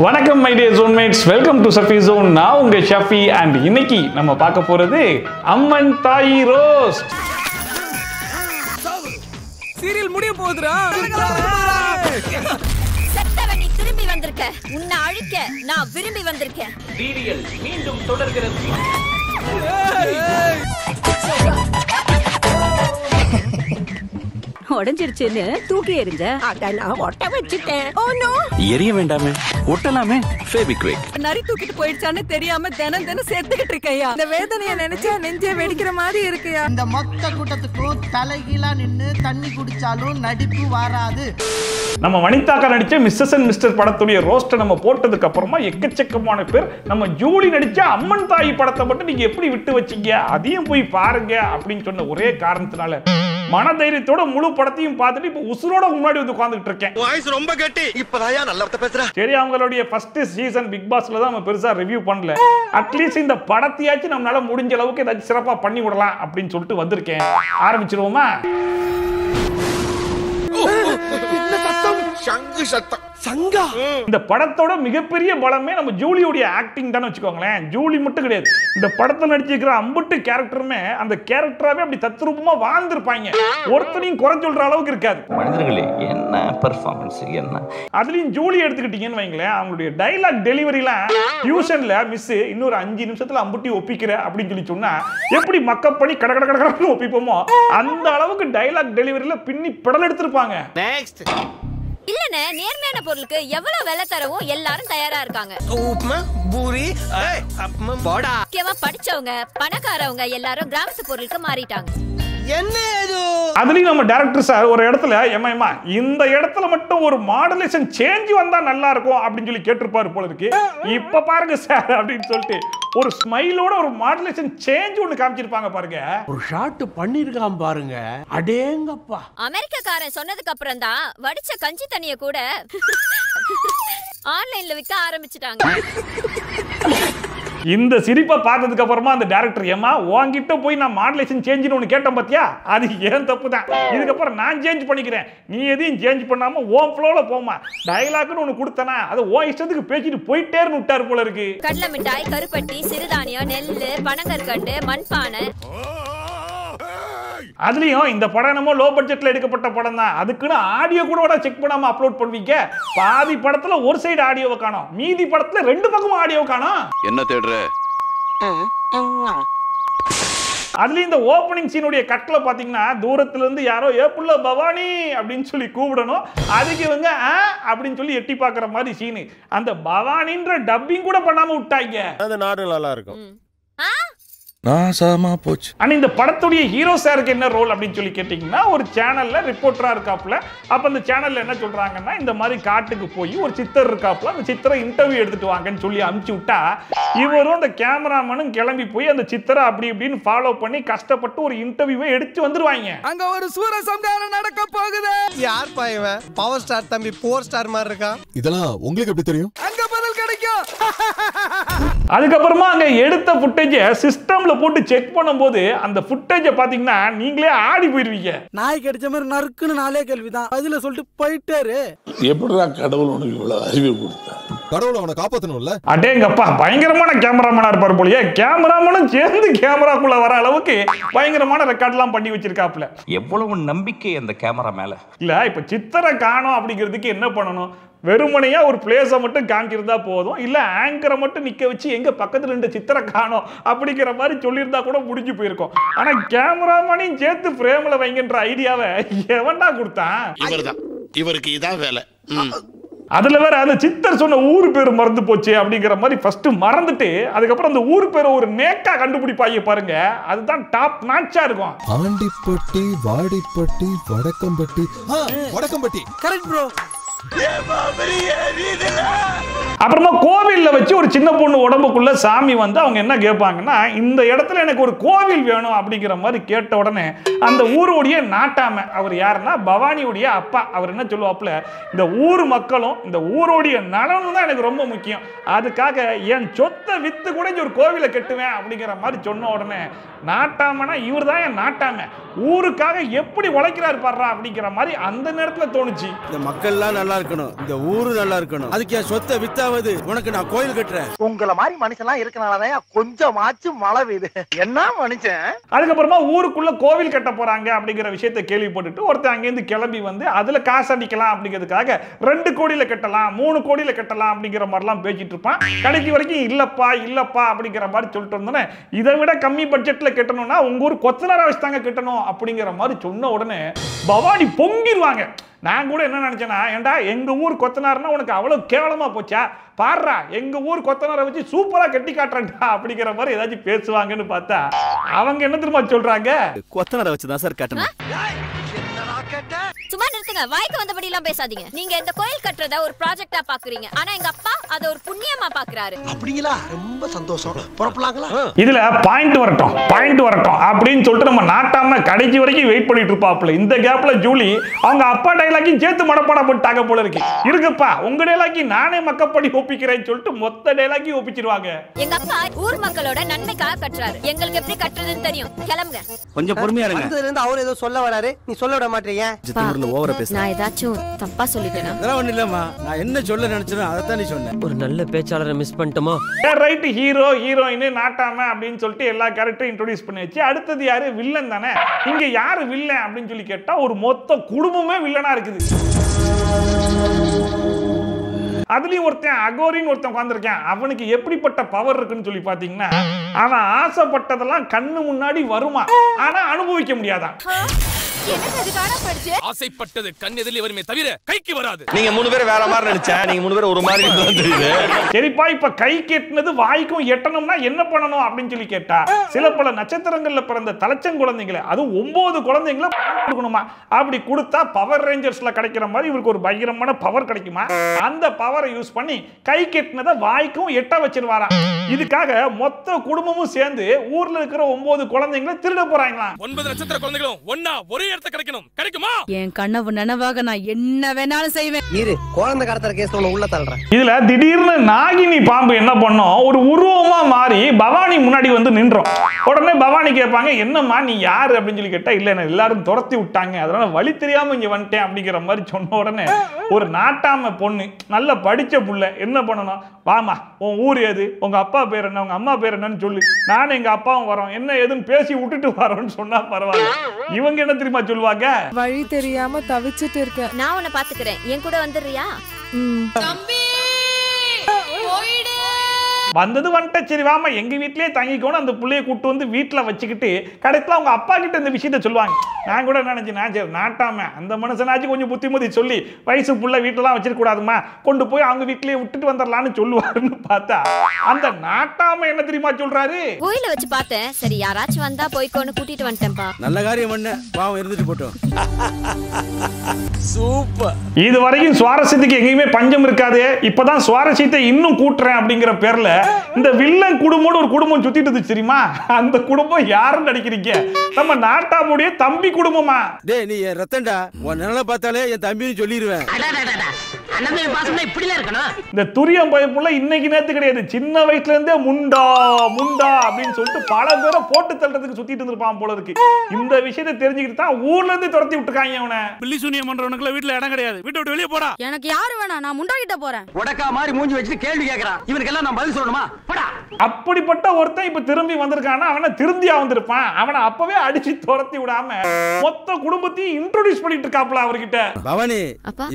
வணக்கம் my dear zonemates, welcome to Shafi zone. நான் உங்க ஷஃபி அண்ட் இன்னைக்கு நம்ம பார்க்க போறது அம்மன் தாயி ரோஸ்ட். சீரியல் முடிய போகுதுடா. சட்டவனி திரும்பி வந்திருக்க, உன்னை அழிக்க நான் விரும்பி வந்திருக்கேன். சீரியல் மீண்டும் தொடர்கிறது. உடைஞ்சிருச்சுன்னு தூக்கி எறிஞ்ச அத நான் ஒட்ட வச்சிட்டேன். ஓ நோ, எரிய வேண்டாமே, ஒட்டலாமே. ஃபேவிக்விக் நரி தூக்கிட்டு போயிடுச்சான்னு தெரியாம தினம் தினம் செத்துக்கிட்டு இருக்கையா. இந்த வேதனைய நினைச்சா நெஞ்சே வெடிக்கிற மாதிரி இருக்குயா. இந்த மொத்த கூட்டத்துக்கும் தலைகீழா நின்னு தண்ணி குடிச்சாலும் நடிப்பு வராது. நம்ம வனிதாக்கா நடிச்ச மிஸ்ஸஸ் அண்ட் மிஸ்டர் படத்துடைய ரோஸ்ட்டை நம்ம போட்டதுக்கு அப்புறமா எக்கச்சக்கமான பேர் நம்ம ஜூலி நடிச்ச அம்மன் தாயி படத்தை மட்டும் நீங்க எப்படி விட்டு வச்சீங்க, அதையும் போய் பாருங்க அப்படின்னு சொன்ன ஒரே காரணத்தினால மனதைரியத்தோட முழு படத்தையும் பார்த்துட்டு இப்ப உசுரோட முன்னாடி வந்து உட்கார்ந்துட்டு இருக்கேன். வாய்ஸ் ரொம்ப கட்டி. இப்பதாயா நல்ல பேசுற. சரி, அவங்களுடைய ஃபர்ஸ்ட் சீசன் பிக் பாஸ்ல தான் நம்ம பெருசா ரிவ்யூ பண்ணல. அட்லீஸ்ட் இந்த படத்தையாச்சும் நம்மளால முடிஞ்ச அளவுக்கு ஏதாச்சும் சிறப்பா பண்ணி விடலாம் அப்படின்னு சொல்லிட்டு வந்திருக்கேன். ஆரம்பிச்சிருவோமா? சங்கு சத்தம். சங்கா. இந்த படத்தோட மிகப்பெரிய பலமே நம்ம ஜூலியோட ஆக்டிங் தான் வச்சுக்கோங்களேன். ஜூலி மட்டும் கிடையாது, இந்த படத்துல நடிச்சிருக்கிற அம்புட்டு கேரக்டருமே அந்த கேரக்டராவே அப்படி தத்ரூபமா வாழ்ந்திருப்பாங்க. ஒருத்தரையும் குறை சொல்ற அளவுக்கு இருக்காது. மனிதர்களே, என்ன பெர்ஃபார்மன்ஸ் என்ன! அதுலயும் ஜூலி எடுத்துக்கிட்டீங்கன்னு வைங்களேன், அவங்களுடைய டைலாக் டெலிவரிலாம் டியூஷன்ல மிஸ் இன்னொரு 5 நிமிஷத்துல அம்புட்டி ஒப்பிக்கிற அப்படின்னு சொல்லி சொன்னா எப்படி மக்கப் பண்ணி கட கட கடன்னு ஒப்பிப்போமோ அந்த அளவுக்கு டைலாக் டெலிவரியில பின்னி பெடல் எடுத்திருப்பாங்க. நெக்ஸ்ட். இல்லனே, நேர்மையான பொருளுக்கு எவ்வளவு விலை தரவும் எல்லாரும் தயாரா இருக்காங்க. உப்மா பூரி போடா. முக்கியமா படிச்சவங்க பணக்காரவங்க எல்லாரும் கிராமத்து பொருளுக்கு மாறிட்டாங்க. என்ன இது? அதுலயும் நம்ம டைரக்டர் சார் ஒரு இடத்துல ஏமா இந்த இடத்துல மட்டும் ஒரு மாடுலேஷன் சேஞ்ச் வந்தா நல்லா இருக்கும் அப்படின்னு சொல்லி கேட்டிருப்பாரு போல இருக்கு. இப்ப பாருங்க சார் அப்படின்னு சொல்லிட்டு ஒரு ஸ்மைலோட ஒரு மாடுலேஷன் சேஞ்ச் ஒன்னு காமிச்சிருப்பாங்க பாருங்க. ஒரு ஷாட் பண்ணிருக்கான் பாருங்க, அடேங்கப்பா. அமெரிக்காக்காரன் சொன்னதுக்கு அப்புறம் தான் வடிச்ச கஞ்சி தண்ணிய கூட ஆன்லைன்ல விற்க ஆரம்பிச்சிட்டாங்க. இந்த சிரிப்பை பார்த்ததுக்கு அப்புறமா அந்த டைரக்டர் ஏமா உன்கிட்ட போய் நான் மாடுலேஷன் சேஞ்சுன்னு ஒன்று கேட்டேன் பாத்தியா, அது ஏன் தப்பு தான். இதுக்கப்புறம் நான் சேஞ்ச் பண்ணிக்கிறேன், நீ எதையும் சேஞ்ச் பண்ணாம ஓன் ஃப்ளோல போமா, டயலாக்னு ஒன்று கொடுத்தனா அதை ஓன் இஷ்டத்துக்கு பேசிட்டு போயிட்டேன்னு விட்டாரு போல இருக்கு. கடலை மிட்டாய், கருப்பட்டி, சிறுதானியம், நெல்லு, பனங்கற்கண்டு, மண்பானை. அதுலயும் இந்த படம் என்னமோ லோ பட்ஜெட்ல எடுக்கப்பட்ட படம் தான், அதுக்குன்னு ஆடியோ கூட செக் பண்ணாம அப்லோட் பண்ணுவீங்க. பாதி படத்துல ஒரு சைடு ஆடியோவை காணோம், மீதி படத்துல 2 பக்கமும் ஆடியோ காணோம். என்ன தேடுற? அதுலயும் இந்த ஓப்பனிங் சீனுடைய கட்ல பாத்தீங்கன்னா தூரத்துல இருந்து யாரோ ஏப்புள்ள பவானி அப்படின்னு சொல்லி கூப்பிடணும், அதுக்கு இவங்க அப்படின்னு சொல்லி எட்டி பாக்குற மாதிரி சீனு. அந்த பவானின்ற டப்பிங் கூட பண்ணாம விட்டாங்க. அது நாடு நல்லா இருக்கும். நாசமா போச்சு. ஆனா இந்த படத்துடைய ஹீரோ சாருக்கு என்ன ரோல் அப்படின்னு சொல்லி கேட்டீங்கன்னா, ஒரு சேனல்ல ரிப்போர்ட்டரா இருக்காப்ல. அப்ப அந்த சேனல்ல என்ன சொல்றாங்கன்னா, இந்த மாதிரி காட்டுக்கு போய் ஒரு சித்தர் இருக்காப்ல, அந்த சித்தரை இன்டர்வியூ எடுத்துட்டு வாங்கன்னு சொல்லி அனுப்பிச்சு விட்டா இவரும் அந்த கேமராமேனும் கிளம்பி போய் அந்த சித்தரை அப்படி இப்படின்னு ஃபாலோ பண்ணி கஷ்டப்பட்டு ஒரு இன்டர்வியூவை எடுத்து வந்துருவாங்க. அங்க ஒரு சூரசம்ஹாரம் நடக்க போகுது. யார் பா இவன்? பவர் ஸ்டார் தம்பி 4 ஸ்டார் மாதிரி இருக்கான். இதெல்லாம் உங்களுக்கு எப்படி தெரியும்? அங்க பதில் கிடைக்கும். அதுக்கப்புறமா அங்க எடுத்த ஃபுட்டேஜை சிஸ்டம்ல போட்டு செக் பண்ணும்போது அந்த ஃபுட்டேஜை பாத்தீங்கன்னா நீங்களே ஆடி போயிருவீங்க. நாய் கடிச்ச மாதிரி நறுக்குன்னு 4 கேள்விதான் பதில சொல்லிட்டு போயிட்டாரு. எப்படிடா கடவுள் உனக்கு இவ்வளவு அறிவு கொடுத்தா? கடவுளை அவனை காப்பாத்தணும்ல. அடேங்கப்பா, பயங்கரமான கேமராமேனா இருப்பாரு போலயே. கேமராமேனும் சேர்ந்து கேமராக்குள்ள வர அளவுக்கு பயங்கரமான ரெக்கார்ட்லாம் பண்ணி வச்சிருக்காப்ல. எவ்வளவு நம்பிக்கை அந்த கேமரா மேல. இல்ல இப்ப சித்திரை காணோம் அப்படிங்கிறதுக்கு என்ன பண்ணணும்? வெறுமனையா ஒரு பிளேஸை மட்டும் காமிச்சிருந்தா போதும், இல்ல ஆங்கரை மட்டும் நிக்க வச்சு எங்க பக்கத்துல 2 சித்திரை காணோம் அப்படிங்கிற மாதிரி சொல்லியிருந்தா கூட முடிஞ்சு போயிருக்கும். ஆனா கேமராமேனையும் சேர்த்து பிரேம்ல வைங்கன்ற ஐடியாவை எவன்டா கொடுத்தான்? இவர்தான். இவருக்கு இதான் வேலை. அதுல வேற அந்த சித்தர் சொன்ன ஊர் பேர் மறந்து போச்சு அப்படிங்கிற மாதிரி ஃபர்ஸ்ட் மறந்துட்டு அதுக்கப்புறம் அந்த ஊர் பேரை ஒரு நேக்கா கண்டுபிடிப்பாங்க பாருங்க, அதுதான் டாப் நாட்சா இருக்கும். ஆண்டிப்பட்டி, வாடிப்பட்டி, வடக்கம்பட்டி. Vadakkampatti correct bro. அப்புறமா கோவில்ல வச்சு ஒரு சின்ன பொண்ணு உடம்புக்குள்ள சாமி வந்து அவங்க என்ன கேட்பாங்கன்னா, இந்த இடத்துல எனக்கு ஒரு கோவில் வேணும் அப்படிங்கிற மாதிரி கேட்ட உடனே அந்த ஊருடைய நாட்டாம, அவர் யாருன்னா பவானியுடைய அப்பா, அவர் என்ன சொல்லுவாப்புல, இந்த ஊர் மக்களும் இந்த ஊருடைய நலனும் தான் எனக்கு ரொம்ப முக்கியம், அதுக்காக என் சொத்தை வித்து கூட ஒரு கோவிலை கட்டுவேன் அப்படிங்கிற மாதிரி சொன்ன உடனே நாட்டாமனா இவர் தான் என் நாட்டாம, ஊருக்காக எப்படி உழைக்கிறாரு பாடுறா அப்படிங்கிற மாதிரி அந்த நேரத்துல தோணுச்சு. இந்த மக்கள்லாம் நல்லா இருக்கணும், இந்த ஊரு நல்லா இருக்கணும், அதுக்கு என் சொத்தை வித்தாவது வருது உனக்கு நான் கோயில் கட்டுறேன். உங்கள மாதிரி மனுஷன்லாம் இருக்கனாலதான் கொஞ்சமாச்சும் மழை பெய்யுது. என்ன மனுஷன்? அதுக்கப்புறமா ஊருக்குள்ள கோவில் கட்ட போறாங்க அப்படிங்கிற விஷயத்தை கேள்விப்பட்டுட்டு ஒருத்தன் அங்கேருந்து கிளம்பி வந்து அதுல காசு அடிக்கலாம் அப்படிங்கிறதுக்காக 2 கோடியில கட்டலாம் 3 கோடியில கட்டலாம் அப்படிங்கிற மாதிரிலாம் பேசிட்டு இருப்பான். கடைசி வரைக்கும் இல்லப்பா அப்படிங்கிற மாதிரி சொல்லிட்டு இருந்தோன்னே இதை விட கம்மி பட்ஜெட்ல கட்டணும்னா உங்க ஊர் கொத்தனாரா வச்சு தாங்க கட்டணும் அப்படிங்கிற மாதிரி சொன்ன உடனே பவானி பொங்கிடுவாங்க. நான் கூட என்ன நினைச்சேன்னா, ஏண்டா எங்க ஊர் கொத்தனார்னா உனக்கு அவ்வளவு கேவலமா போச்சா, பாடுறா எங்க ஊர் கொத்தனாரை வச்சு சூப்பரா கட்டி காட்டுறா அப்படிங்கிற மாதிரி ஏதாச்சும் பேசுவாங்கன்னு பார்த்தா அவங்க என்ன தெரியுமா சொல்றாங்க, கொத்தனாரை வச்சுதான் சார் கட்டணும். சும்மா நிறுத்துங்க, வாய்க்கு வந்தபடி எல்லாம் பேசாதீங்க. நீங்க இந்த கோயில் கட்டுறத ஒரு ப்ராஜெக்டா பாக்குறீங்க, ஆனா எங்க அப்பா அத ஒரு புண்ணியமா பாக்குறாரு. அப்படிங்களா? ரொம்ப சந்தோஷம். புறப்படலாங்களா? இதுல பாயிண்ட் வரட்டும் அப்படின்னு சொல்லிட்டு நம்ம நாட்டாம கடைசி வரைக்கும் வெயிட் பண்ணிட்டு இருப்பாப்ல. இந்த கேப்ல ஜூலி அவங்க அப்பா டைலாக்கையும் சேர்த்து மனப்பாடம் பண்ணிட்டாங்க போல இருக்கு. இருக்குப்பா உங்க டைலாக்கி நானே மக்கப்படி ஒப்பிக்கிறேன்னு சொல்லிட்டு மொத்த டைலாக்கையும் ஒப்பிச்சிருவாங்க. எங்க அப்பா ஊர் மக்களோட நன்மைக்காக கட்டுறாரு, எங்களுக்கு எப்படி கட்டுறதுன்னு தெரியும். கிளம்புங்க. கொஞ்சம் பொறுமையா இருங்க. அதுல இருந்து அவர் ஏதோ சொல்ல வராரு, நீ சொல்ல விட மாட்டீங்க. நான் ஏதாச்சும் தப்பா சொல்லிட்டேனா? அதெல்லாம் ஒண்ணு இல்லம்மா, நான் என்ன சொல்ல நினைச்சேனோ அதைத்தான் நீ சொன்ன. ஒரு நல்ல பேச்சாளரை மிஸ் பண்ணிட்டோமா? ரைட், ஹீரோ ஹீரோயின் நாட்டாம அப்படின்னு சொல்லிட்டு எல்லா கேரக்டரும் இன்ட்ரோடியூஸ் பண்ணி வச்சு அடுத்தது யாரு, வில்லன் தானே. இங்க யாரு வில்லன் அப்படின்னு சொல்லி கேட்டா ஒரு மொத்த குடும்பமே வில்லனா இருக்குது. அதுலயும் ஒருத்தன் அகோரின்னு ஒருத்தன் உட்கார்ந்திருக்கேன். அவனுக்கு எப்படிப்பட்ட பவர் இருக்குன்னு சொல்லி பாத்தீங்கன்னா, அவன் ஆசைப்பட்டதெல்லாம் கண்ணு முன்னாடி வருமா, ஆனா அனுபவிக்க முடியாதான். ஆசைப்பட்டது கண் எதிரில் வருமே தவிர கைக்கு வராது. நீங்க 3 பேர் வேற மாதிரி நினைச்சேன், நீங்க 3 பேர் ஒரு மாதிரி தெரியுது. சரிப்பா, இப்ப கை கெட்டினது வாய்க்கும் எட்டணும்னா என்ன பண்ணணும் அப்படின்னு சொல்லி கேட்டா, சில பல நட்சத்திரங்கள்ல பிறந்த தலைச்சங்குழந்தைங்களை, அது 9 குழந்தைங்களை கொடுக்கணுமா. அப்படி கொடுத்தா பவர் ரேஞ்சர்ஸ்ல கிடைக்கிற மாதிரி இவருக்கு ஒரு பயங்கரமான பவர் கிடைக்குமா. அந்த பவரை யூஸ் பண்ணி கை கெட்டினதை வாய்க்கும் எட்ட வச்சிருவாரா. இதுக்காக மொத்த குடும்பமும் சேர்ந்து ஊர்ல இருக்கிற 9 குழந்தைங்களை திருட போறாங்களா. 9 நட்சத்திர குழந்தைகளும் ஒண்ணா ஒரே இடத்துல கிடைக்குமா? என் கனவு நனவாக நான் என்ன வேணாலும் செய்வேன். இரு, குழந்தை கடத்துற கேஸ் ஒண்ணு உள்ள தள்ளுறேன். இதுல திடீர்னு நாகினி பாம்பு என்ன பண்ணோம், ஒரு உருவமா மாறி பவானி முன்னாடி வந்து நின்றோம். உடனே பவானி கேட்பாங்க, என்னம்மா நீ யாரு அப்படின்னு சொல்லி கேட்டா, இல்ல என்ன எல்லாரும் துரத்தி விட்டாங்க, அதனால வழி தெரியாம இங்க வந்துட்டேன் அப்படிங்கிற மாதிரி சொன்ன உடனே ஒரு நாட்டாம பொண்ணு, நல்ல படிச்ச புள்ள, என்ன பண்ணணும், வாமா உன் ஊர் ஏது, உங்க அப்பா பேர் என்ன, உங்க அம்மா பேர் என்னன்னு சொல்லு, நானும் எங்க அப்பாவும் வரோம், என்ன ஏதுன்னு பேசி விட்டுட்டு வரோம்னு சொன்னா பரவாயில்ல. இவங்க என்ன தெரியுமா சொல்லுவாங்க, வழி தெரியாம தவிச்சிட்டு இருக்கேன், நான் உன்னை பாத்துக்கிறேன், என் கூட வந்துடுறியா? வந்தது வந்துட்ட, சரி வாமா எங்க வீட்லயே தங்கிக்கோன்னு அந்த பிள்ளைய கூட்டு வந்து வீட்டுல வச்சுக்கிட்டு கடைசியில் அவங்க அப்பா கிட்ட இந்த விஷயத்த சொல்லுவாங்க. நான் கூட நினைச்சேன், சரி நாட்டாம அந்த மனுஷனாச்சும் கொஞ்சம் புத்திமதி சொல்லி வயசு புள்ள வீட்டுலாம் வச்சிருக்க கூடாதுமா, கொண்டு போய் அவங்க வீட்லயே விட்டுட்டு வந்துடலான்னு சொல்லுவாருன்னு பார்த்தா அந்த நாட்டாம என்ன தெரியுமா சொல்றாரு, கோயில வச்சு பார்த்தேன், சரி யாராச்சும் வந்தா போய்க்கோன்னு கூட்டிட்டு வந்துட்டேன்பா. நல்ல காரியம் பண்ண, பாவம் இருந்துட்டு போட்டோம். சூப்பர். இது வரைக்கும் சுவாரஸ்யத்துக்கு எங்கேயுமே பஞ்சம் இருக்காது, இப்பதான் சுவாரஸ்யத்தை இன்னும் கூட்டுறேன் அப்படிங்கிற பேர்ல இந்த வில்லன் குடும்பம் ஒரு குடும்பம் சுத்திட்டு இருந்துச்சு தெரியுமா. அந்த குடும்பம் யாருன்னு நினைக்கிறீங்க, நம்ம நாட்டாமுடைய தம்பி குடும்பமா. டேய் நீ என் ரத்தன்டா, உன் நிழல பார்த்தாலே என் தம்பின்னு சொல்லிடுவேன். இந்த துரியம் பயப்புள்ள இன்னைக்கு நேத்து கிடையாது, சின்ன வயசுல இருந்தே முண்டா முண்டா அப்படின்னு சொல்லிட்டு பல பேரை போட்டு தள்ளுறதுக்கு சுத்திட்டு இருந்திருப்பான் போல இருக்கு. இந்த விஷயத்தை தெரிஞ்சுக்கிட்டு தான் ஊர்ல இருந்து துரத்தி விட்டுருக்காங்க அவனை. பில்லி சூனியம் பண்றவனுக்குள்ள வீட்டுல இடம் கிடையாது, வீட்டை விட்டு வெளியே போடா. எனக்கு யாரு வேணாம், நான் முண்டா கிட்ட போறேன். உடக்கா மாதிரி மூஞ்சி வச்சு கேள்வி கேக்குறான், இவனுக்கு எல்லாம் நான் பதில் சொல்லணுமா? போடா. அப்படிப்பட்ட ஒருத்தன் இப்ப திரும்பி வந்திருக்கானா, அவனை திருந்தியா வந்திருப்பான். அவனை அப்பவே அடிச்சு துரத்தி விடாம மொத்த குடும்பத்தையும் இன்ட்ரோடியூஸ் பண்ணிட்டு இருக்காப்ல அவர்கிட்ட. பவானி,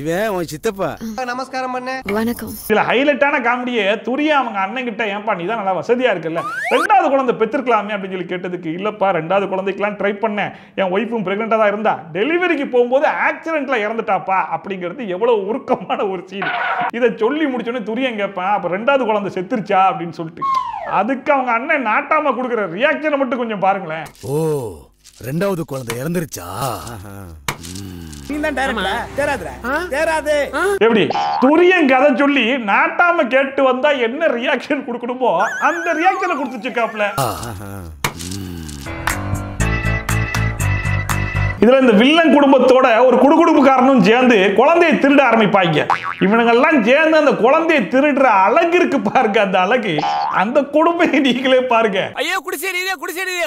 இவன் உன் சித்தப்பா. நமஸ்காரம் பண்ண. வணக்கம். இதுல ஹைலைட்டான காமெடியே துரியா அவங்க அண்ணன் கிட்ட, ஏன்பா நீ தான் நல்லா வசதியா இருக்குல்ல, 2வது குழந்தை பெற்றிருக்கலாமே அப்படின்னு சொல்லி கேட்டதுக்கு, இல்லப்பா 2வது குழந்தைக்கெல்லாம் ட்ரை பண்ணேன், என் ஒய்ஃபும் பிரெக்னெண்டா தான் இருந்தா, டெலிவரிக்கு போகும்போது ஆக்சிடென்ட்ல இறந்துட்டாப்பா அப்படிங்கிறது எவ்வளவு உருக்கமான ஒரு சீன். இதை சொல்லி முடிச்சோடனே துரியன் கேட்பேன், அப்ப 2வது குழந்தை செத்துருச்சா அப்படின்னு சொல்லிட்டு. அதுக்கு அவங்க அண்ணன் நாட்டாம கொடுக்குற ரியாக்ஷனை மட்டும் கொஞ்சம் பாருங்களேன். ஓ 2வது குழந்தை இறந்துருச்சா? எப்படி துரியன் கதை சொல்லி நாட்டாம கேட்டு வந்தா என்ன ரியாக்ஷன் கொடுக்கணுமோ அந்த ரியாக்ஷனை கொடுத்துச்சுக்காப்ல. இதுல இந்த வில்லன் குடும்பத்தோட ஒரு குடுகுடுப்புக்காரனும் சேர்ந்து குழந்தையை திருட ஆரம்பிப்பாங்க. இவனுங்கெல்லாம் சேர்ந்து அந்த குழந்தையை திருடுற அழகு இருக்கு பாருங்க, அந்த அழகு, அந்த குடும்பத்தை நீங்களே பாருங்க. ஐயோ குடிசேரியே குடிசேரியே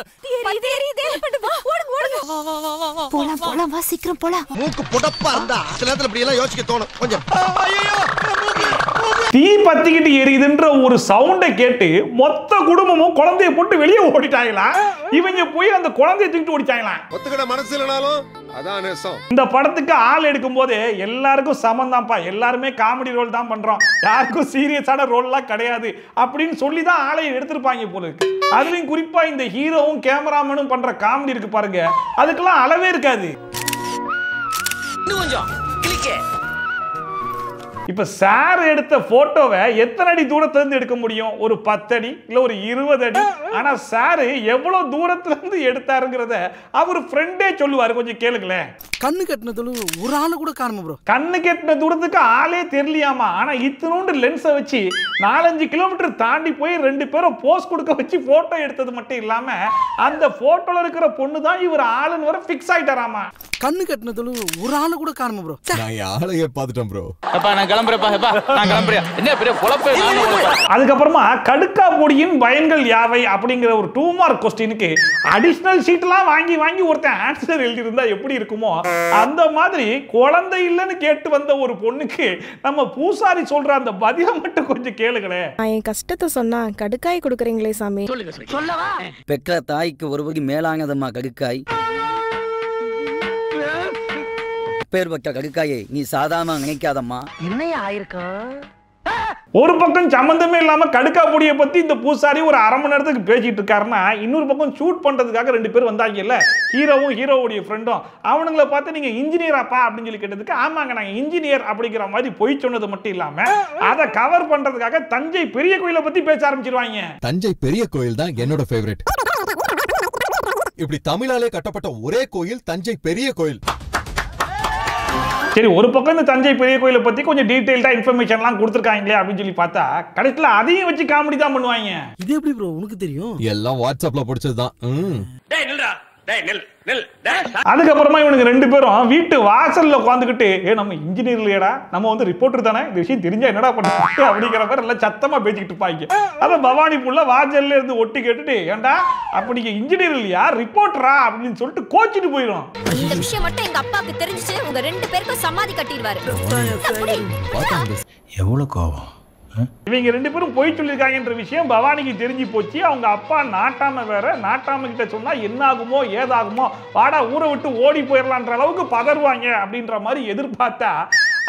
போலாம் போலாம், வா சீக்கிரம் போலாம். மூக்கு புடப்பா இருந்தா சில நேரத்துல இப்படி எல்லாம் யோசிக்க தோணும் கொஞ்சம். தீ பத்திக்கிட்டு எரியுதுன்ற ஒரு சவுண்டை கேட்டு மொத்த குடும்பமும் குழந்தைய போட்டு வெளியே ஓடிட்டாங்களா, இவங்க போய் அந்த குழந்தைய தூக்கிட்டு ஓடிட்டாங்களா. ஒத்துக்கிட மனசு இல்லனாலும் அதான் நேசம். இந்த படத்துக்கு ஆள் எடுக்கும் போது எல்லாருக்கும் சமம் தான்ப்பா, எல்லாருமே காமெடி ரோல் தான் பண்றோம், யாருக்கும் சீரியஸான ரோல்லாம் கிடையாது அப்படின்னு சொல்லி தான் ஆளை எடுத்திருப்பாங்க போல இருக்கு. அதுலயும் குறிப்பா இந்த ஹீரோவும் கேமராமேனும் பண்ற காமெடி இருக்கு பாருங்க, அதுக்கெல்லாம் அளவே இருக்காது. இப்ப சார் எடுத்த போட்டோவை எத்தனை அடி தூரத்துல இருந்து எடுக்க முடியும்? ஒரு 10 அடி இல்ல ஒரு 20 அடி. ஆனா சார் எவ்வளவு தூரத்துல இருந்து எடுத்தாருங்கிறத அவர் ஃப்ரெண்டே சொல்லுவாரு, கொஞ்சம் கேளுங்களேன். கண்ணு கட்டினதுல ஒரு ஆளு கூட காணுமா ப்ரோ? கண்ணு கட்டின தூரத்துக்கு ஆளே தெரியலையாமா. ஆனா இத்தனோண்டு லென்ஸை வச்சு 4-5 கிலோமீட்டர் தாண்டி போய் 2 பேரும் போஸ் கொடுக்க வச்சு போட்டோ எடுத்தது மட்டும் இல்லாம அந்த போட்டோல இருக்கிற பொண்ணு தான் இவர் ஆளுன்னு வர ஃபிக்ஸ் ஆயிட்டாராமா. கண்ணு கட்டினதுல ஒரு ஆளு கூட காணுமா ப்ரோ? நான் ஆளையே பார்த்துட்டேன் ப்ரோ. அதுக்கப்புறமா கடுக்கா பொடியின் பயன்கள் யாவை அப்படிங்கிற ஒரு 2 மார்க் கொஸ்டினுக்கு அடிஷனல் ஷீட்லாம் வாங்கி வாங்கி ஒருத்தன் ஆன்சர் எழுதி இருந்தா எப்படி இருக்குமோ அந்த மாதிரி குழந்தை இல்லைன்னு கேட்டு வந்த ஒரு பொண்ணுக்கு நம்ம பூசாரி சொல்ற அந்த பதிலை மட்டும் கொஞ்சம் கேளுங்களேன். என் கஷ்டத்தை சொன்னா கடுக்காய் கொடுக்குறீங்களே சாமி. பெற்ற தாய்க்கு ஒரு வகை மேலானதம்மா கடுக்காய். பேர் பட்ட கடுக்காயை நீ சாதாரண நினைக்காதம்மா. என்னையா ஆயிருக்கா? ஒரு பக்கம் சம்பந்தமே இல்லாம கடுக்கா பொடியை பத்தி இந்த பூசாரி ஒரு 1/2 மணி நேரத்துக்கு பேசிட்டு இருக்காருன்னா, இன்னொரு பக்கம் ஷூட் பண்றதுக்காக 2 பேர் வந்தாங்கல்ல, ஹீரோவும் ஹீரோவுடைய ஃப்ரெண்டும். அவனுங்களை பார்த்து நீங்க இன்ஜினியராப்பா அப்படின்னு சொல்லி கேட்டதுக்கு ஆமாங்க நாங்க இன்ஜினியர் அப்படிங்கிற மாதிரி பொய் சொன்னது மட்டும் இல்லாம அதை கவர் பண்றதுக்காக தஞ்சை பெரிய கோயிலை பத்தி பேச ஆரம்பிச்சிருவாங்க. தஞ்சை பெரிய கோயில் தான் என்னோட ஃபேவரட். இப்படி தமிழாலே கட்டப்பட்ட ஒரே கோயில் தஞ்சை பெரிய கோயில். சரி, ஒரு பக்கம் இந்த தஞ்சை பெரிய கோயிலை பத்தி கொஞ்சம் டீடைல்டா இன்ஃபர்மேஷன்லாம் கொடுத்துருக்காங்களே அப்படின்னு சொல்லி பார்த்தா கடைசியில் அதையும் வச்சு காமெடி தான் பண்ணுவாங்க. இது எப்படி ப்ரோ உனக்கு தெரியும்? எல்லாம் வாட்ஸ்அப்ல படிச்சதுதான். அதுக்கப்புறமா இவனுக்கு 2 பேரும் வீட்டு வாசல்ல உட்காந்துக்கிட்டு நம்ம இன்ஜினியர் இல்லையடா, நம்ம வந்து ரிப்போர்ட்டர் தானே, இந்த விஷயம் தெரிஞ்சா என்னடா பண்ணுறது அப்படிங்கிற மாதிரி எல்லாம் சத்தமா பேசிக்கிட்டு இருப்பாங்க. அதை பவானி புள்ள வாசல்ல இருந்து ஒட்டி கேட்டுட்டு ஏண்டா அப்ப நீங்க இன்ஜினியர் இல்லையா ரிப்போர்ட்டரா அப்படின்னு சொல்லிட்டு கோச்சிட்டு போயிடும். இந்த விஷயம் மட்டும் எங்க அப்பாவுக்கு தெரிஞ்சிச்சு உங்க 2 பேருக்கும் சமாதி கட்டிடுவாரு. எவ்வளவு கோவம். இவங்க 2 பேரும் போய் சொல்லியிருக்காங்கன்ற விஷயம் பவானிக்கு தெரிஞ்சு போச்சு. அவங்க அப்பா நாட்டாம வேற, நாட்டாம கிட்ட சொன்னா என்ன ஆகுமோ ஏதாகுமோ, வாடா ஊரை விட்டு ஓடி போயிடலான்ற அளவுக்கு பதறுவாங்க அப்படின்ற மாதிரி எதிர்பார்த்தா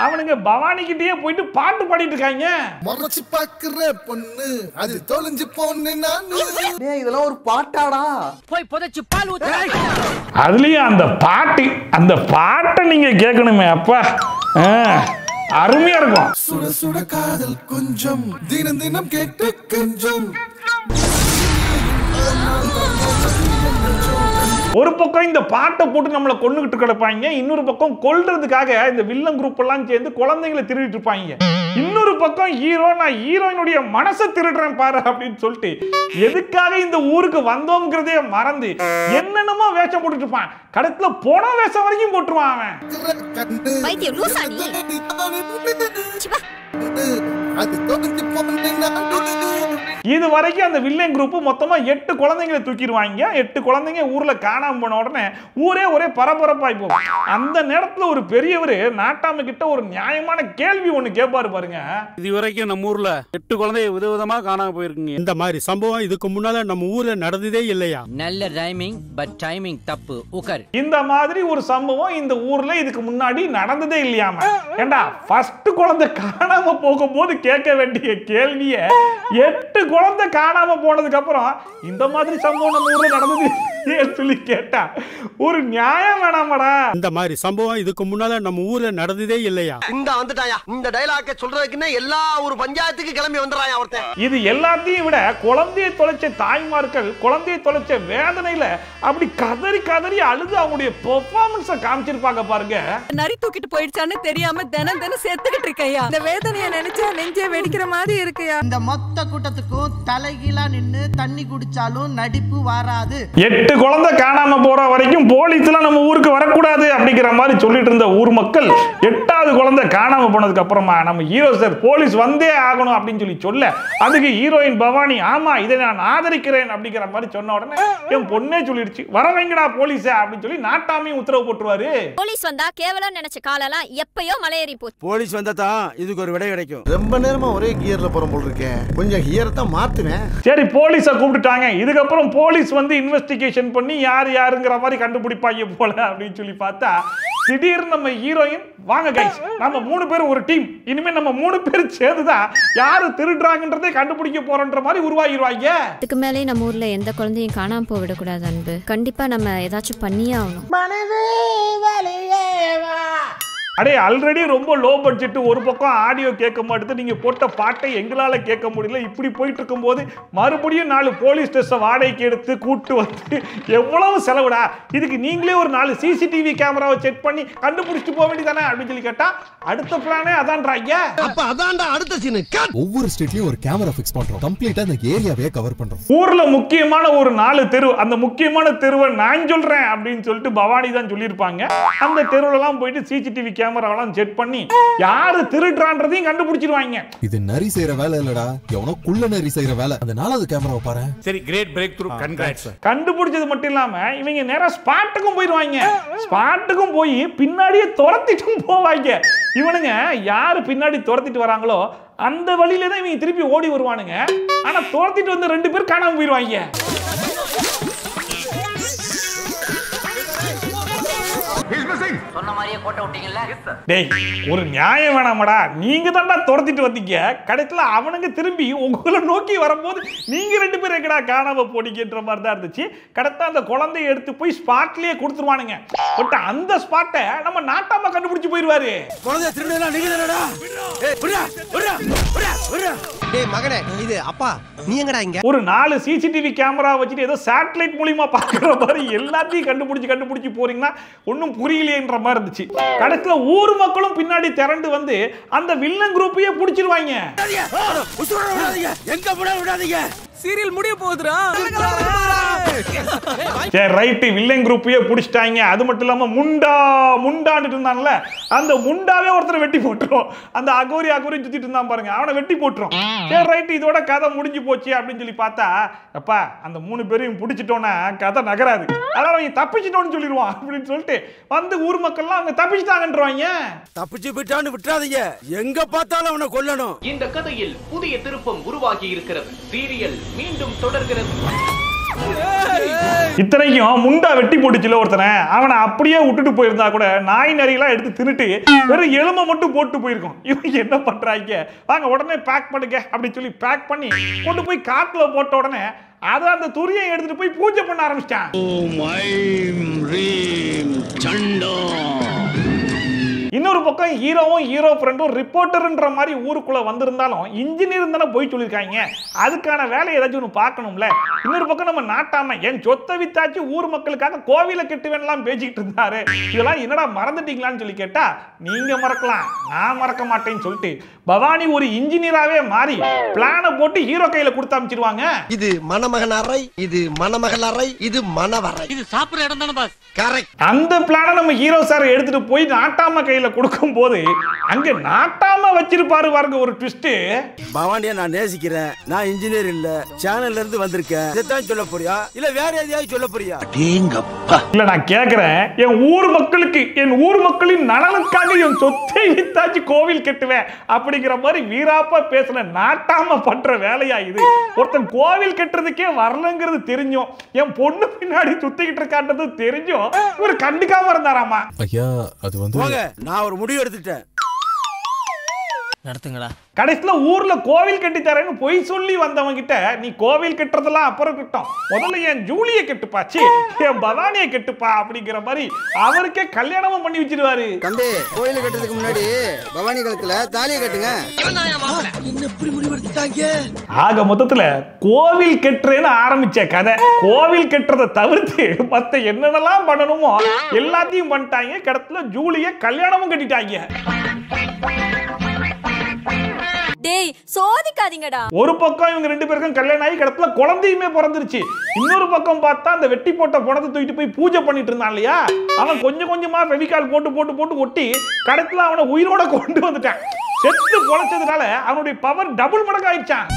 அவனுங்க பவானி கிட்டே போயிட்டு பாட்டு பாடிட்டு இருக்காங்க. மறைச்சு பாக்குற பொண்ணு அது தொலைஞ்சு பொண்ணு நானு. டேய் இதெல்லாம் ஒரு பாட்டாடா? போய் புதைச்சு பால் ஊத்து. அதுலயும் அந்த பாட்டை நீங்க கேட்கணுமே அப்பா, அருமையா இருக்கும். சுட சுட காதல் கொஞ்சம் தினம் தினம் கேட்டு கொஞ்சம். ஒரு பக்கம் இந்த பாட்டை போட்டு நம்மளை கொண்டுகிட்டு கிடப்பாங்க, இன்னொரு பக்கம் கொல்றதுக்காக இந்த வில்லன் குரூப் எல்லாம் சேர்ந்து குழந்தைங்களை திருடிட்டு இருப்பாங்க. இன்னொரு பக்கம் ஹீரோ நான் ஹீரோயினுடைய மனசை திருடுறேன் பாரு அப்படின்னு சொல்லிட்டு எதுக்காக இந்த ஊருக்கு வந்தோங்கிறதே மறந்து என்னென்னமோ வேஷம் போட்டுட்டு இருப்பான். கடைசில போன வேஷம் வரைக்கும் போட்டுருவான் அவன். இது வரைக்கும் அந்த வில்லன் குரூப் மொத்தமா 8 குழந்தைங்களை தூக்கிடுவாங்க. 8 குழந்தைங்க ஊர்ல காணாம போன உடனே ஊரே ஒரே பரபரப்பாய் போகும். அந்த நேரத்துல ஒரு பெரியவர் நாட்டாம கிட்ட ஒரு நியாயமான கேள்வி ஒண்ணு கேட்பாரு பாருங்க. இது வரைக்கும் நம்ம ஊர்ல 8 குழந்தை விதவிதமா காணாம போயிருக்குங்க. இந்த மாதிரி சம்பவம் இதுக்கு முன்னால நம்ம ஊர்ல நடந்ததே இல்லையா? நல்ல ரைமிங் பட் டைமிங் தப்பு. உக்கர். இந்த மாதிரி ஒரு சம்பவம் இந்த ஊர்ல இதுக்கு முன்னாடி நடந்ததே இல்லையாம. ஏண்டா ஃபர்ஸ்ட் குழந்தை காணாம போகும்போது கேட்க வேண்டிய கேள்விய 8 குழந்தை காணாம போனதுக்கு அப்புறம் இந்த மாதிரி சம்பவம் நம்ம ஊர்ல நடந்தது சொல்லி கேட்டா ஒரு நியாயம் வேணாமடா. இந்த மாதிரி சம்பவம் இதுக்கு முன்னால நம்ம ஊர்ல நடந்ததே இல்லையா? இந்த வந்துட்டாயா இந்த டயலாக சொல்றதுக்குன்னே எல்லா ஒரு பஞ்சாயத்துக்கு கிளம்பி வந்துறாயா ஒருத்தன். இது எல்லாத்தையும் விட குழந்தையை தொலைச்ச தாய்மார்கள் குழந்தையை தொலைச்ச வேதனையில அப்படி கதறி கதறி அழுது அவங்களுடைய பெர்ஃபார்மன்ஸை காமிச்சிருப்பாங்க பாருங்க. நரி தூக்கிட்டு போயிடுச்சான்னு தெரியாம தினம் தினம் செத்துக்கிட்டு இருக்கையா. இந்த வேதனையை நினைச்சா நெஞ்சே வெடிக்கிற மாதிரி இருக்கையா. இந்த மொத்த கூட்டத்துக்கும் தலைகீழா நின்னு தண்ணி குடிச்சாலும் நடிப்பு வராது. 8 குழந்தை காணாம போற வரைக்கும் போலீஸ்லாம் நம்ம ஊருக்கு வரக்கூடாது அப்படிங்கிற மாதிரி சொல்லிட்டு இருந்த ஊர் மக்கள் 8வது குழந்தை காணாம போனதுக்கு அப்புறமா நம்ம ஹீரோ சார் போலீஸ் வந்தே ஆகணும் அப்படின்னு சொல்ல அதுக்கு ஹீரோயின் பவானி ஆமா இதை நான் ஆதரிக்கிறேன் அப்படிங்கிற மாதிரி சொன்ன உடனே என் பொண்ணே சொல்லிடுச்சு வர வைங்கடா போலீஸ் அப்படின்னு சொல்லி நாட்டாமையும் உத்தரவு போட்டுருவாரு. போலீஸ் வந்தா கேவலம் நினைச்ச காலெல்லாம் எப்பயோ மலையேறி போச்சு. போலீஸ் வந்தா தான் இதுக்கு ஒரு விடை கிடைக்கும். ரொம்ப நேரமா ஒரே கியர்ல போற போல இருக்கேன், கொஞ்சம் கியர் தான் மாத்துவேன். சரி போலீஸை கூப்பிட்டுட்டாங்க, இதுக்கப்புறம் போலீஸ் வந்து இன்வெஸ்டிகேஷன் பண்ணி யார் யாருங்கிற மாதிரி கண்டுபிடிப்பாங்க போல அப்படின்னு சொல்லி பார்த்தா திடீர்னு நம்ம ஹீரோயின் வாங்க கைஸ் நம்ம 3 பேர் ஒரு டீம், இனிமே நம்ம 3 பேர் சேர்ந்துதான் யாரு திருடுறாங்கன்றதை கண்டுபிடிக்க போறோன்ற மாதிரி உருவாகிடுவாங்க. இதுக்கு மேலே நம்ம ஊர்ல எந்த குழந்தையும் காணாம போக விடக்கூடாது அன்பு, கண்டிப்பா நம்ம ஏதாச்சும் பண்ணியே ஆகணும். அடே ஆல்ரெடி ரொம்ப லோ பட்ஜெட், ஒரு பக்கம் ஆடியோ கேட்க மாட்டேது, நீங்க போட்ட பாட்டை எங்களால கேட்க முடியல, இப்படி போயிட்டு இருக்கும்போது மறுபடியும் 4 போலீஸ் ஸ்டேஷன் வாடகைக்கு எடுத்து கூட்டு வந்து எவ்வளவு செலவுடா, இதுக்கு நீங்களே ஒரு 4 சிசிடிவி கேமராவை செக் பண்ணி கண்டுபிடிச்சிட்டு போக வேண்டியதானே அப்படின்னு சொல்லி கேட்டா அடுத்த பிளானே அதான்றாங்க. அப்ப அதான்டா அடுத்த சீன். ஒவ்வொரு ஸ்ட்ரீட்லயும் ஒரு கேமரா ஃபிக்ஸ் பண்றோம், கம்ப்ளீட்டா அந்த ஏரியாவே கவர் பண்றோம். ஊர்ல முக்கியமான ஒரு 4 தெரு, அந்த முக்கியமான தெருவை நான் சொல்றேன் அப்படின்னு சொல்லிட்டு பவானி தான் சொல்லியிருப்பாங்க. அந்த தெருவுல எல்லாம் போயிட்டு சிசிடிவி கேமராவெல்லாம் செட் பண்ணி யாரு திருடுறான்றதையும் கண்டுபிடிச்சிருவாங்க. இது நரி செய்யற வேலை இல்லடா, எவனோ குள்ள நரி செய்யற வேலை. அந்த 4வது கேமராவை பாரு. சரி கிரேட் பிரேக் த்ரூ, கங்க்ராட்ஸ். கண்டுபிடிச்சது மட்டும் இல்லாம இவங்க நேரா ஸ்பாட்டுக்கும் போயிடுவாங்க. ஸ்பாட்டுக்கும் போய் பின்னாடியே துரத்திட்டும் போவாங்க. இவனுங்க யாரு பின்னாடி துரத்திட்டு வராங்களோ அந்த வழியில தான் இவங்க திருப்பி ஓடி வருவானுங்க. ஆனா துரத்திட்டு வந்து 2 பேர் காணாம போயிடுவாங்க. சொன்ன மாதிரியே போட்டோ விட்டீங்கல்ல? டேய் ஒரு நியாயம் வேணாமடா, நீங்க தான்டா துரத்திட்டு வந்தீங்க, கடைசில அவனுங்க திரும்பி உங்களை நோக்கி வரும்போது நீங்க 2 பேர் எங்கடா காணாம போனீங்கன்ற மாதிரி தான் இருந்துச்சு. கரெக்டா அந்த குழந்தையை எடுத்து போய் ஸ்பாட்லயே கொடுத்துருவானுங்க. பட் அந்த ஸ்பாட்டை நம்ம நாட்டாம கண்டுபிடிச்சு போயிடுவாரு. குழந்தை திருடனா நீங்க தானடா? ஏய் புடா புடா புடா புடா. டேய் மகனே, இது அப்பா நீ எங்கடா இங்க? ஒரு 4 சிசிடிவி கேமரா வச்சுட்டு ஏதோ சேட்டலைட் மூலமா பாக்குற மாதிரி எல்லாத்தையும் கண்டுபிடிச்சு போறீங்கன்னா ஒன்னும் புரியலையேன்ற மாதிரி இருந்துச்சு. கடைசில ஊர் மக்களும் பின்னாடி திரண்டு வந்து அந்த வில்லன் குரூப்பையே பிடிச்சிருவாங்க. எங்க போட விடாதீங்க, சீரியல் முடிய போகுதுடா. சரி ரைட், வில்லன் குரூப்பையே பிடிச்சிட்டாங்க. அது மட்டும் இல்லாம முண்டான்னு இருந்தான்ல, அந்த முண்டாவே ஒருத்தர் வெட்டி போட்டுரும். அந்த அகோரி சுத்திட்டு இருந்தான் பாருங்க, அவனை வெட்டி போட்டுரும். சரி ரைட், இதோட கதை முடிஞ்சு போச்சு அப்படின்னு சொல்லி பார்த்தா அப்பா அந்த 3 பேரையும் பிடிச்சிட்டோன்னா கதை நகராது, அதனால அவங்க தப்பிச்சிட்டோன்னு சொல்லிடுவான் அப்படின்னு சொல்லிட்டு வந்து ஊர் மக்கள்லாம் அவங்க தப்பிச்சிட்டாங்கன்றவாங்க. தப்பிச்சு விட்டான்னு விட்டுறாதீங்க, எங்க பார்த்தாலும் அவனை கொல்லணும். இந்த கதையில் புதிய திருப்பம் உருவாகி இருக்கிறது. சீரியல் மீண்டும் தொடர்கிறது. இத்தனைக்கும் முண்டா வெட்டி போட்டுச்சுல ஒருத்தனை, அவனை அப்படியே விட்டுட்டு போயிருந்தா கூட நாய் நரியெல்லாம் எடுத்து தின்னுட்டு வெறும் எலும்பை மட்டும் போட்டு போயிருக்கும். இவங்க என்ன பண்றாங்க, வாங்க உடனே பேக் பண்ணுங்க அப்படின்னு சொல்லி பேக் பண்ணி கொண்டு போய் காட்டுல போட்ட உடனே அதை அந்த துரியை எடுத்துட்டு போய் பூஜை பண்ண ஆரம்பிச்சிட்டான். இன்னொரு பக்கம் ஹீரோவும் ஹீரோ ஃப்ரெண்டும் ரிப்போர்ட்டர்ன்ற மாதிரி ஊருக்குள்ள வந்திருந்தாலும் இன்ஜினியர் தானே போய் சொல்லியிருக்காங்க, அதுக்கான வேலையை ஏதாச்சும் ஒன்று பார்க்கணும்ல. இன்னொரு பக்கம் நம்ம நாட்டாம என் சொத்தை வித்தாச்சு ஊர் மக்களுக்காக கோவிலை கட்டுவேன்லாம் பேசிக்கிட்டு இருந்தாரு. இதெல்லாம் என்னடா மறந்துட்டீங்களான்னு சொல்லி கேட்டா நீங்க மறக்கலாம், நான் மறக்க மாட்டேன்னு சொல்லிட்டு பவானி ஒரு இன்ஜினியராகவே மாறி பிளானை போட்டு ஹீரோ கையில கொடுத்து அமைச்சிருவாங்க. இது மணமகன் அறை, இது மணமகள் அறை, இது மணவறை, இது சாப்பிடுற இடம் தானே பாஸ்? கரெக்ட். அந்த பிளானை நம்ம ஹீரோ சார் எடுத்துட்டு போய் நாட்டாம கையில கொடுக்கும் போது அங்க நாட்டாம வச்சிருப்பாரு பாருங்க ஒரு ட்விஸ்ட். பவானியா நான் நேசிக்கிறேன், நான் இன்ஜினியர் இல்ல, சேனல்ல இருந்து வந்திருக்கேன், இதைத்தான் சொல்ல போறியா இல்ல வேற எதையாவது சொல்ல போறியா? இல்ல நான் கேக்குறேன், என் ஊர் மக்களுக்கு, என் ஊர் மக்களின் நலனுக்காக என் சொத்தை வித்தாச்சு கோவில் கட்டுவேன் அப்படிங்கிற மாதிரி வீராப்பா பேசுன நாட்டாம பண்ற வேலையா இது? ஒருத்தன் கோவில் கட்டுறதுக்கே வரலங்கிறது தெரிஞ்சும் என் பொண்ணு பின்னாடி சுத்திக்கிட்டு இருக்கான்றது தெரிஞ்சும் இவர் கண்டுக்காம இருந்தாராமா. ஐயா அது வந்து நான் ஒரு முடிவு எடுத்துட்டேன், நடத்துங்களா. கடைசியில ஊர்ல கோவில் கட்டி தரேன்னு பொய் சொல்லி வந்தவங்க கிட்ட நீ கோவில் கட்டுறதெல்லாம் அப்புறம் கிட்டோம், முதல்ல என் ஜூலியை கட்டுப்பாச்சு, என் பவானியை கட்டுப்பா அப்படிங்கிற மாதிரி அவருக்கே கல்யாணமும் பண்ணி வச்சிருவாரு. தம்பி கோயில் கட்டுறதுக்கு முன்னாடி பவானி கழுத்துல தாலியை கட்டுங்க. ஆக மொத்தத்துல கோவில் கட்டுறேன்னு ஆரம்பிச்ச கதை கோவில் கட்டுறதை தவிர்த்து மத்த என்னென்னலாம் பண்ணணுமோ எல்லாத்தையும் பண்ணிட்டாங்க. கடத்துல ஜூலியை கல்யாணமும் கட்டிட்டாங்க. டேய் சோதிக்காதீங்கடா. ஒரு பக்கம் இவங்க ரெண்டு பேருக்கும் கல்யாணம் ஆகி கிடத்துல குழந்தையுமே பிறந்துருச்சு. இன்னொரு பக்கம் பார்த்தா அந்த வெட்டி போட்ட பணத்தை தூக்கிட்டு போய் பூஜை பண்ணிட்டு இருந்தான் இல்லையா, அவன் கொஞ்சம் கொஞ்சமா ஃபெவிகால் போட்டு போட்டு போட்டு ஒட்டி கடத்துல அவனை உயிரோட கொண்டு வந்துட்டான். செத்து பொழைச்சதுனால அவனுடைய பவர் டபுள் மடங்கு ஆயிடுச்சான்.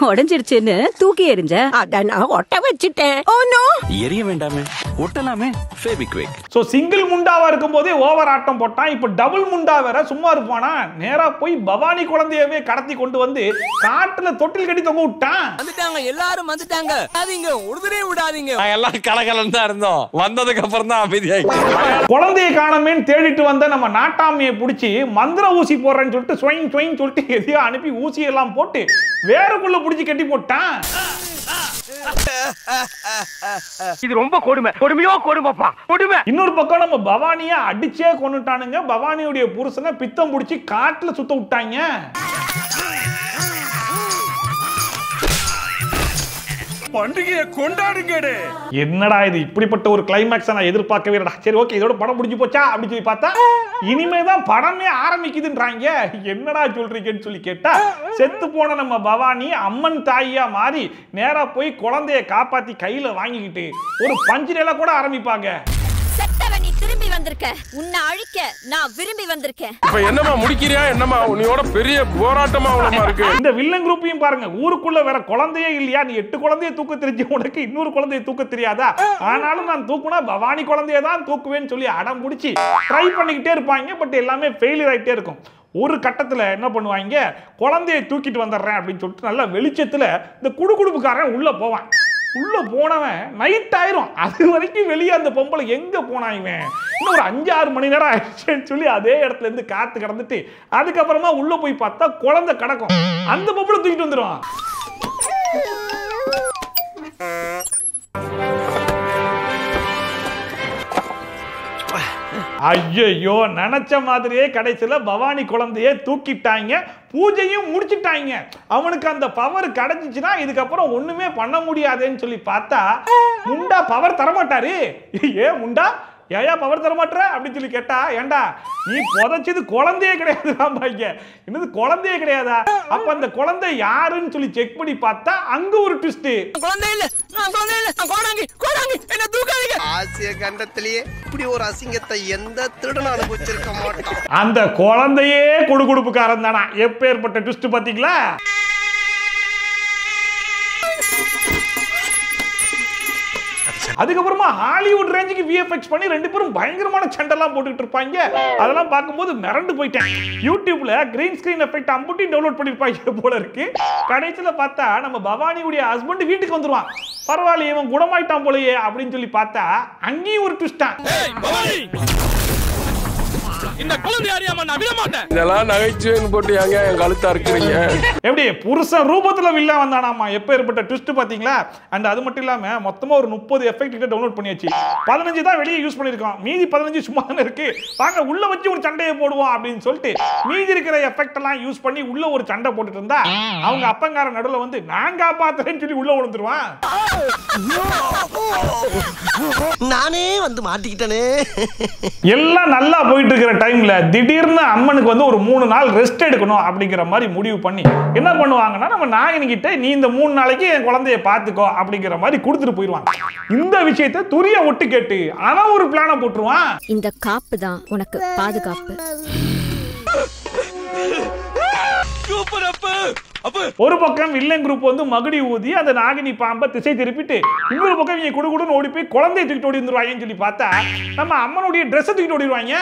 உடைஞ்சிருச்சுன்னு தூக்கி எறிஞ்ச. அத நான் ஒட்ட வச்சிட்டேன். ஓ நோ, எரிய வேண்டாமே, ஒட்டலாமே. ஃபெவிக்விக். சோ சிங்கிள் முண்டாவா இருக்கும்போதே ஓவர் ஆட்டம் போட்டான். இப்ப டபுள் முண்டா வேற சும்மா இருப்பானா, நேரா போய் பவானி குழந்தையவே கடத்தி கொண்டு வந்து காட்டுல தொட்டில் கட்டி தொங்க விட்டான். வந்துட்டாங்க, எல்லாரும் வந்துட்டாங்க. விடாதீங்க, உடுதுரே விடாதீங்க. எல்லாம் கலகலன்னு தான் இருந்தோம், வந்ததுக்கு அப்புறம் தான் அமைதியாகி. குழந்தையை காணமேன்னு தேடிட்டு வந்த நம்ம நாட்டாமையை பிடிச்சி மந்திர ஊசி போடுறேன்னு சொல்லிட்டு ஸ்வைங் ஸ்வைங் சொல்லிட்டு எதையோ அனுப்பி ஊசி எல்லாம் போட்டு வேறக்குள்ள பிடிச்சி கட்டி போட்டான். இது ரொம்ப கொடுமை, கொடுமையோ கொடுமைப்பா, கொடுமை. இன்னொரு பக்கம் நம்ம பவானியை அடிச்சே கொண்டுட்டானுங்க. பவானியுடைய புருஷனை பித்தம் பிடிச்சி காட்டுல சுத்த விட்டாங்க. பண்டிகையை கொண்டாடுங்கடே. என்னடா இது, இப்படிப்பட்ட ஒரு கிளைமேக்ஸ் நான் எதிர்பார்க்கவே இல்லடா. சரி ஓகே, இதோட படம் முடிஞ்சு போச்சா அப்படின்னு சொல்லி பார்த்தா இனிமேதான் படமே ஆரம்பிக்குதுன்றாங்க. என்னடா சொல்றீங்கன்னு சொல்லி கேட்டா, செத்து போன நம்ம பவானி அம்மன் தாயா மாறி நேரா போய் குழந்தைய காப்பாத்தி கையில வாங்கிக்கிட்டு ஒரு பஞ்சில கூட ஆரம்பிப்பாங்க. செத்தவனி திரும்பி வந்திருக்க, உன்னை அழிக்க நான் விரும்பி வந்திருக்கேன். இப்ப என்னமா முடிக்கிறியா, என்னமா உன்னையோட பெரிய போராட்டமா அவ்வளமா இருக்கு. இந்த வில்லன் குரூப்பையும் பாருங்க, ஊருக்குள்ள வேற குழந்தையே இல்லையா, நீ 8 குழந்தைய தூக்க தெரிஞ்ச உனக்கு இன்னொரு குழந்தைய தூக்க தெரியாதா, ஆனாலும் நான் தூக்குனா பவானி குழந்தைய தான் தூக்குவேன்னு சொல்லி அடம் பிடிச்சி ட்ரை பண்ணிக்கிட்டே இருப்பாங்க. பட் எல்லாமே ஃபெயிலியர் ஆகிட்டே இருக்கும். ஒரு கட்டத்துல என்ன பண்ணுவாங்க, குழந்தையை தூக்கிட்டு வந்துடுறேன் அப்படின்னு சொல்லிட்டு நல்ல வெளிச்சத்துல இந்த குடுகுடுப்புக்காரன் உள்ள போவான். உள்ள போனவன் நைட் ஆயிரும். அது வரைக்கும் வெளியே அந்த பொம்பளை எங்க போனாங்க, இன்னும் ஒரு 5-6 மணி நேரம் ஆயிடுச்சுன்னு சொல்லி அதே இடத்துல இருந்து காத்து கிடந்துட்டு அதுக்கப்புறமா உள்ள போய் பார்த்தா குழந்தை கிடக்கும். அந்த பொம்பளை தூக்கிட்டு வந்துடும். ஐயோ, நினைச்ச மாதிரியே கடைசியில பவானி குழந்தையே தூக்கிட்டாங்க. பூஜையும் முடிச்சுட்டாங்க. அவனுக்கு அந்த பவர் கிடைச்சிச்சுன்னா இதுக்கப்புறம் ஒண்ணுமே பண்ண முடியாதுன்னு சொல்லி பார்த்தா முண்டா பவர் தரமாட்டாரு. ஏன் முண்டா, ஏயா பவர் தரமாட்டற அப்படின்னு சொல்லி கேட்டா, ஏண்டா நீ புதைச்சது குழந்தையே கிடையாது, என்னது குழந்தையே கிடையாதா, அப்ப அந்த குழந்தை யாருன்னு சொல்லி செக் பண்ணி பார்த்தா அங்க ஒரு ட்விஸ்ட். குழந்தை இல்ல, நான் குழந்தை இல்ல, நான் கோடாங்கி கோடாங்கி, என்ன தூக்காதீங்க. ஆசிய கண்டத்திலேயே இப்படி ஒரு அசிங்கத்தை எந்த திருடனும் அனுபவிச்சிருக்க மாட்டான். அந்த குழந்தையே குடுகுடுப்புக்காரன் தானா. எப்பேற்பட்ட ட்விஸ்ட் பாத்தீங்களா? அதுக்கப்புறமா ஹாலிவுட் ரேஞ்சுக்கு விஎஃப்எக்ஸ் பண்ணி ரெண்டு பேரும் பயங்கரமான சண்டெல்லாம் போட்டுட்டு இருப்பாங்க. அதெல்லாம் பார்க்கும்போது மிரண்டு போயிட்டேன். யூடியூப்ல green screen effect Ambati download பண்ணிருப்பாங்க போல இருக்கு. கடைசியில பார்த்தா நம்ம பவானியுடைய ஹஸ்பண்ட் வீட்டுக்கு வந்துருவான். பரவாயில்ல, இவன் குணமாயிட்டான் போலயே அப்படின்னு சொல்லி பார்த்தா அங்கேயும் ஒரு ட்விஸ்டா. இந்த குழந்தை அறியாம நான் விட மாட்டேன். இதெல்லாம் நகைச்சுவைன்னு போட்டு ஏங்க என் கழுத்தா இருக்கிறீங்க? எப்படி புருஷன் ரூபத்துல வில்லா வந்தானாமா, எப்ப ஏற்பட்ட ட்விஸ்ட் பாத்தீங்களா? அண்ட் அது மட்டும் இல்லாம மொத்தமா ஒரு 30 எஃபெக்ட் கிட்ட டவுன்லோட் பண்ணியாச்சு. 15 தான் வெளியே யூஸ் பண்ணிருக்கோம், மீதி 15 சும்மா தானே இருக்கு. வாங்க உள்ள வச்சு ஒரு சண்டையை போடுவோம் அப்படின்னு சொல்லிட்டு மீதி இருக்கிற எஃபெக்ட் எல்லாம் யூஸ் பண்ணி உள்ள ஒரு சண்டை போட்டுட்டு இருந்தா அவங்க அப்பங்கார நடுவுல வந்து நான் காப்பாத்துறேன்னு சொல்லி உள்ள விழுந்துருவான். நானே வந்து மாட்டிக்கிட்டனே. எல்லாம் நல்லா போயிட்டு இருக்கிற டைம்ல திடீர்னு அம்மனுக்கு வந்து ஒரு 3 நாள் ரெஸ்ட் எடுக்கணும் அப்படிங்கிற மாதிரி முடிவு பண்ணி என்ன பண்ணுவாங்கன்னா, நம்ம நாயகிட்ட நீ இந்த 3 நாளைக்கு என் குழந்தைய பாத்துக்கோ அப்படிங்கிற மாதிரி கொடுத்துட்டு போயிடுவாங்க. இந்த விஷயத்தை துரிய ஒட்டு கேட்டு அவன் ஒரு பிளான போட்டுருவான். இந்த காப்பு தான் உனக்கு பாதுகாப்பு. ஒரு பக்கம் வில்லன் குரூப் வந்து மகுடி ஊதி அந்த நாகினி பாம்பை திசை திருப்பிட்டு இன்னொரு பக்கம் இவங்க குடுகுடுன்னு ஓடி போய் குழந்தைய தூக்கிட்டு ஓடி வந்துருவாங்கன்னு சொல்லி பார்த்தா நம்ம அம்மனுடைய ட்ரெஸ் தூக்கிட்டு ஓடிடுவாங்க.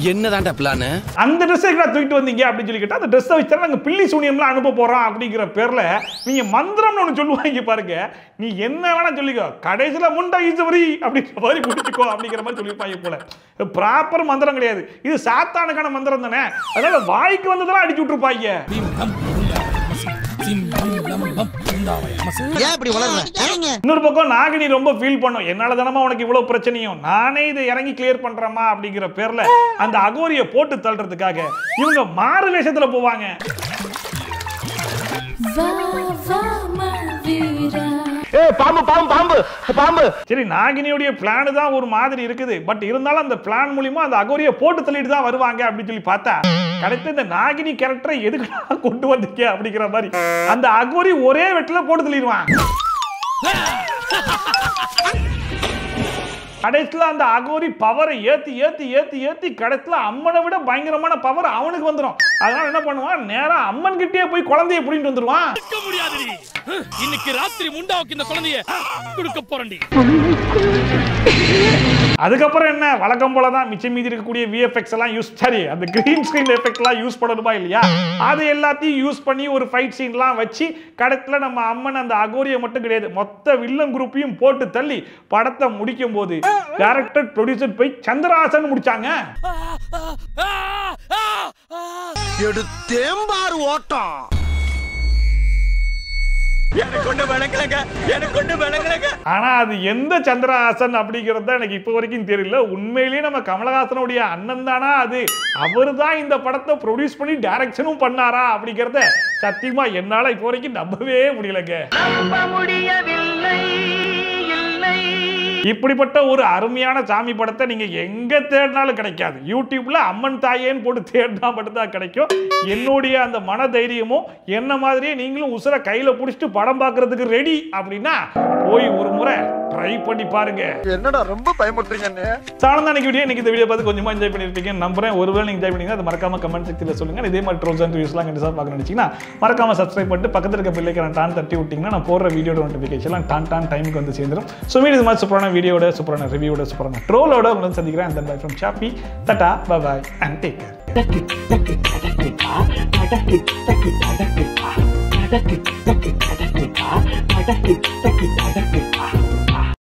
என்னதான்டா பிளான்? அந்த ட்ரெஸ் தூக்கிட்டு வந்தீங்க அப்படின்னு சொல்லி கேட்டா, அந்த ட்ரெஸ் வச்சு நாங்க பில்லி சூனியம்லாம் அனுப்ப போறோம் அப்படிங்கிற பேர்ல நீங்க மந்திரம்னு ஒண்ணு சொல்லுவாங்க பாருங்க. நீ என்ன வேணா சொல்லிக்கோ, கடைசியில முண்டா ஈஸ்வரி அப்படிங்கிற மாதிரி முடிச்சுக்கோ அப்படிங்கிற மாதிரி சொல்லியிருப்பாங்க போல. ப்ராப்பர் மந்திரம் கிடையாது, இது சாத்தானுக்கான மந்திரம் தானே. அதனால வாய்க்கு வந்ததெல்லாம் அடிச்சு விட்டுருப்பாங்க. இன்னொரு பக்கம் நாகினி ரொம்ப ஃபீல் பண்ணும், என்னால தானமா உனக்கு இவ்வளவு பிரச்சனையும், நானே இதை இறங்கி கிளியர் பண்றேமா அப்படிங்கிற பேர்ல அந்த அகோரிய போட்டு தள்ளுறதுக்காக இவங்க மாறு வேஷத்துல போவாங்க. பாம்பு பாம்பு பாம்பு பாம்பு. சரி, நாகினியுடைய பிளான் தான் ஒரு மாதிரி இருக்குது. பட் இருந்தாலும் அந்த பிளான் மூலமா அந்த அகோரியை போட்டு தள்ளிட்டு தான் வருவாங்க அப்படின்னு சொல்லி பார்த்தா கடைசியில் இந்த நாகினி கேரக்டரை எதுக்கு கொண்டு வந்தீங்க அப்படிங்கிற மாதிரி அந்த அகோரி ஒரே வெட்டில போட்டு தள்ளிடுவான். கடைசியில் அந்த அகோரி பவரை ஏத்தி ஏத்தி ஏத்தி ஏத்தி கடைசியில் அம்மனை விட பயங்கரமான பவர் அவனுக்கு வந்துடும். அதனால என்ன பண்ணுவான், நேரா அம்மன் கிட்டே போய் குழந்தைய புடிங்கிட்டு வந்துருவான். இன்னைக்கு ராத்திரி முண்டாவுக்கு இந்த குழந்தைய கொடுக்க போறேன்டி. அதுக்கப்புறம் என்ன, வழக்கம் போல தான் மிச்சம் மீதி இருக்கக்கூடிய விஎஃப்எக்ஸ் எல்லாம் யூஸ், சரி அந்த கிரீன் ஸ்கிரீன் எஃபெக்ட் எல்லாம் யூஸ் பண்ணணுமா இல்லையா, அது எல்லாத்தையும் யூஸ் பண்ணி ஒரு ஃபைட் சீன்லாம் வச்சு கடைசியில் நம்ம அம்மன் அந்த அகோரியை மட்டும் கிடையாது மொத்த வில்லன் குரூப்பையும் போட்டு தள்ளி படத்தை முடிக்கும் போது டைரக்டர் ப்ரொடியூசர் போய் சந்திரஹாசன் முடிச்சாங்க. எடுத்தேம்பார் ஓட்டம். ஆனா அது எந்த சந்திரஹாசன் அப்படிங்கறது எனக்கு இப்ப வரைக்கும் தெரியல. உண்மையிலேயே நம்ம கமலஹாசனுடைய அண்ணன் தானா அது, அவரு தான் இந்த படத்தை ப்ரொடியூஸ் பண்ணி டைரக்ஷனும் பண்ணாரா அப்படிங்கறத சத்தியமா என்னால இப்ப வரைக்கும் நம்பவே முடியலங்க. இப்படிப்பட்ட ஒரு அருமையான சாமி படத்தை நீங்க எங்க தேடினாலும் கிடைக்காது. யூடியூப்ல அம்மன் தாயேன்னு போட்டு தேடினா மட்டும் தான் கிடைக்கும். என்னுடைய அந்த மன தைரியமும் என்ன மாதிரியே நீங்களும் உசுர கையில புடிச்சிட்டு படம் பார்க்கிறதுக்கு ரெடி அப்படின்னா போய் ஒரு முறை ட்ரை பண்ணி பாருங்க. என்னடா ரொம்ப பயமுறுத்துறீங்க. சாதாரண வீடியோ இன்னைக்கு இந்த வீடியோ பார்த்து கொஞ்சமா என்ஜாய் பண்ணிருப்பீங்க நம்புறேன். ஒருவேளை நீங்க என்ஜாய் பண்ணீங்கன்னா அது மறக்காம கமெண்ட் செக்ஷன்ல சொல்லுங்க. இதே மாதிரி ட்ரோல்ஸ் அண்ட் ரிவ்யூஸ்லாம் கண்டிப்பா பார்க்க நினைச்சீங்கன்னா மறக்காம சப்ஸ்கிரைப் பண்ணிட்டு பக்கத்துல இருக்க பெல் ஐகானை டான் தட்டி விட்டீங்கன்னா நான் போடுற வீடியோட நோட்டிஃபிகேஷன்லாம் டான் டைமுக்கு வந்து சேர்ந்துரும். ஸோ மீது இது மாதிரி சூப்பரான வீடியோட, சூப்பரான ரிவ்யூவோட, சூப்பரான ட்ரோலோட உங்களை சந்திக்கிறேன். அந்த bye from Shoppy. Tata, bye bye and take care.